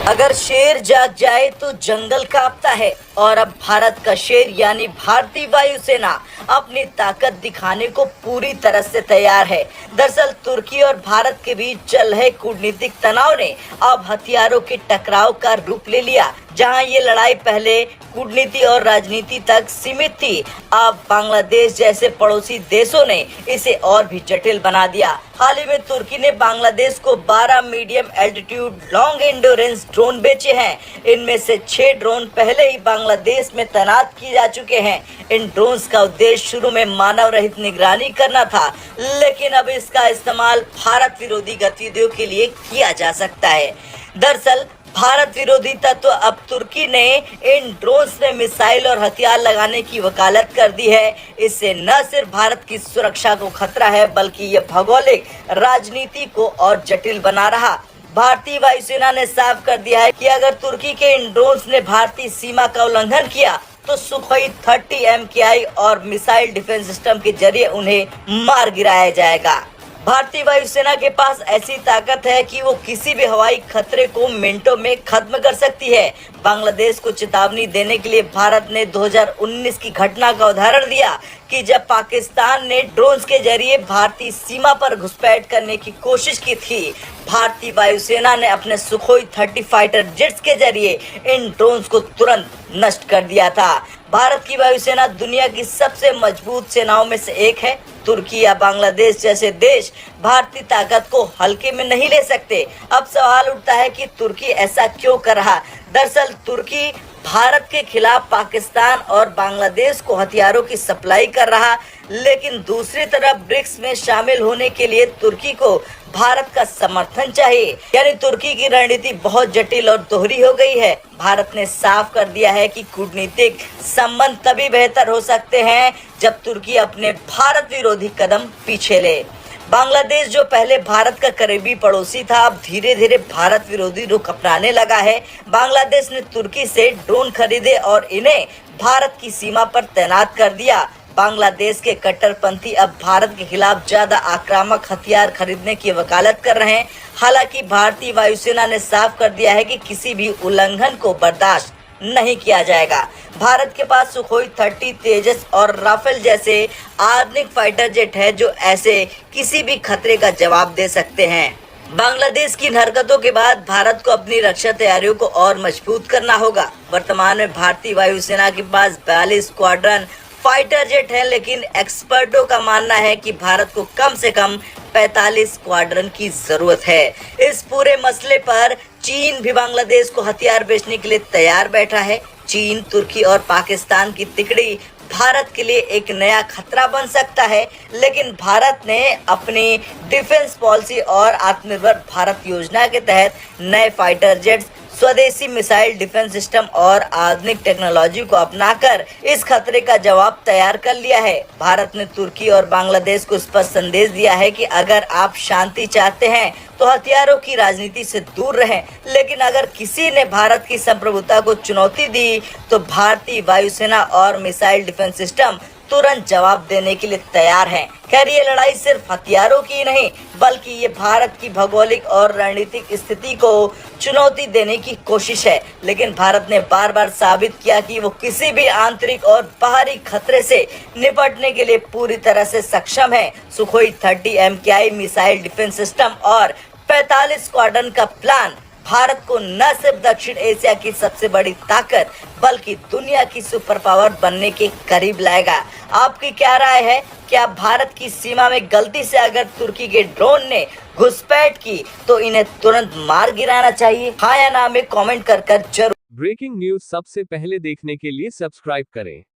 अगर शेर जाग जाए तो जंगल कांपता है और अब भारत का शेर यानी भारतीय वायुसेना अपनी ताकत दिखाने को पूरी तरह से तैयार है। दरअसल तुर्की और भारत के बीच चल रहे कूटनीतिक तनाव ने अब हथियारों के टकराव का रूप ले लिया। जहां ये लड़ाई पहले कूटनीति और राजनीति तक सीमित थी, अब बांग्लादेश जैसे पड़ोसी देशों ने इसे और भी जटिल बना दिया। हाल ही में तुर्की ने बांग्लादेश को 12 medium altitude long endurance drone बेचे हैं। इनमें से 6 ड्रोन पहले ही बांग्लादेश में तैनात किए जा चुके हैं। इन ड्रोन्स का उद्देश्य शुरू में मानव रहित निगरानी करना था, लेकिन अब इसका इस्तेमाल भारत विरोधी गतिविधियों के लिए किया जा सकता है। दरअसल भारत विरोधी तत्व अब तुर्की ने इन ड्रोन्स में मिसाइल और हथियार लगाने की वकालत कर दी है। इससे न सिर्फ भारत की सुरक्षा को खतरा है, बल्कि ये भौगोलिक राजनीति को और जटिल बना रहा। भारतीय वायुसेना ने साफ कर दिया है कि अगर तुर्की के इन ड्रोन्स ने भारतीय सीमा का उल्लंघन किया तो सुखोई 30 MKI और मिसाइल डिफेंस सिस्टम के जरिए उन्हें मार गिराया जाएगा। भारतीय वायुसेना के पास ऐसी ताकत है कि वो किसी भी हवाई खतरे को मिनटों में खत्म कर सकती है। बांग्लादेश को चेतावनी देने के लिए भारत ने 2019 की घटना का उदाहरण दिया कि जब पाकिस्तान ने ड्रोन्स के जरिए भारतीय सीमा पर घुसपैठ करने की कोशिश की थी। भारतीय वायुसेना ने अपने सुखोई 30 फाइटर जेट्स के जरिए इन ड्रोन्स को तुरंत नष्ट कर दिया था। भारत की वायुसेना दुनिया की सबसे मजबूत सेनाओं में से एक है। तुर्की या बांग्लादेश जैसे देश भारतीय ताकत को हल्के में नहीं ले सकते। अब सवाल उठता है कि तुर्की ऐसा क्यों कर रहा। दरअसल तुर्की भारत के खिलाफ पाकिस्तान और बांग्लादेश को हथियारों की सप्लाई कर रहा, लेकिन दूसरी तरफ ब्रिक्स में शामिल होने के लिए तुर्की को भारत का समर्थन चाहिए। यानी तुर्की की रणनीति बहुत जटिल और दोहरी हो गई है। भारत ने साफ कर दिया है कि कूटनीतिक संबंध तभी बेहतर हो सकते हैं जब तुर्की अपने भारत विरोधी कदम पीछे ले। बांग्लादेश जो पहले भारत का करीबी पड़ोसी था, अब धीरे धीरे भारत विरोधी रुख अपनाने लगा है। बांग्लादेश ने तुर्की से ड्रोन खरीदे और इन्हें भारत की सीमा पर तैनात कर दिया। बांग्लादेश के कट्टरपंथी अब भारत के खिलाफ ज्यादा आक्रामक हथियार खरीदने की वकालत कर रहे हैं। हालांकि भारतीय वायुसेना ने साफ कर दिया है कि किसी भी उल्लंघन को बर्दाश्त नहीं किया जाएगा। भारत के पास सुखोई 30, तेजस और राफेल जैसे आधुनिक फाइटर जेट है जो ऐसे किसी भी खतरे का जवाब दे सकते हैं। बांग्लादेश की इन हरकतों के बाद भारत को अपनी रक्षा तैयारियों को और मजबूत करना होगा। वर्तमान में भारतीय वायुसेना के पास 42 स्क्वाड्रन फाइटर जेट है, लेकिन एक्सपर्टों का मानना है कि भारत को कम से कम 45 स्क्वाड्रन की जरूरत है। इस पूरे मसले पर चीन भी बांग्लादेश को हथियार बेचने के लिए तैयार बैठा है। चीन, तुर्की और पाकिस्तान की तिकड़ी भारत के लिए एक नया खतरा बन सकता है, लेकिन भारत ने अपनी डिफेंस पॉलिसी और आत्मनिर्भर भारत योजना के तहत नए फाइटर जेट्स, स्वदेशी मिसाइल डिफेंस सिस्टम और आधुनिक टेक्नोलॉजी को अपनाकर इस खतरे का जवाब तैयार कर लिया है। भारत ने तुर्की और बांग्लादेश को स्पष्ट संदेश दिया है कि अगर आप शांति चाहते हैं तो हथियारों की राजनीति से दूर रहें, लेकिन अगर किसी ने भारत की संप्रभुता को चुनौती दी तो भारतीय वायुसेना और मिसाइल डिफेंस सिस्टम तुरंत जवाब देने के लिए तैयार हैं। खैर, ये लड़ाई सिर्फ हथियारों की नहीं, बल्कि ये भारत की भौगोलिक और रणनीतिक स्थिति को चुनौती देने की कोशिश है। लेकिन भारत ने बार बार साबित किया कि वो किसी भी आंतरिक और बाहरी खतरे से निपटने के लिए पूरी तरह से सक्षम है। Sukhoi 30 MKI missile defence system और 45 स्क्वाड्रन का प्लान भारत को न सिर्फ दक्षिण एशिया की सबसे बड़ी ताकत बल्कि दुनिया की सुपर पावर बनने के करीब लाएगा। आपकी क्या राय है? क्या भारत की सीमा में गलती से अगर तुर्की के ड्रोन ने घुसपैठ की तो इन्हें तुरंत मार गिराना चाहिए? हाँ या ना में कमेंट कर जरूर। ब्रेकिंग न्यूज सबसे पहले देखने के लिए सब्सक्राइब करें।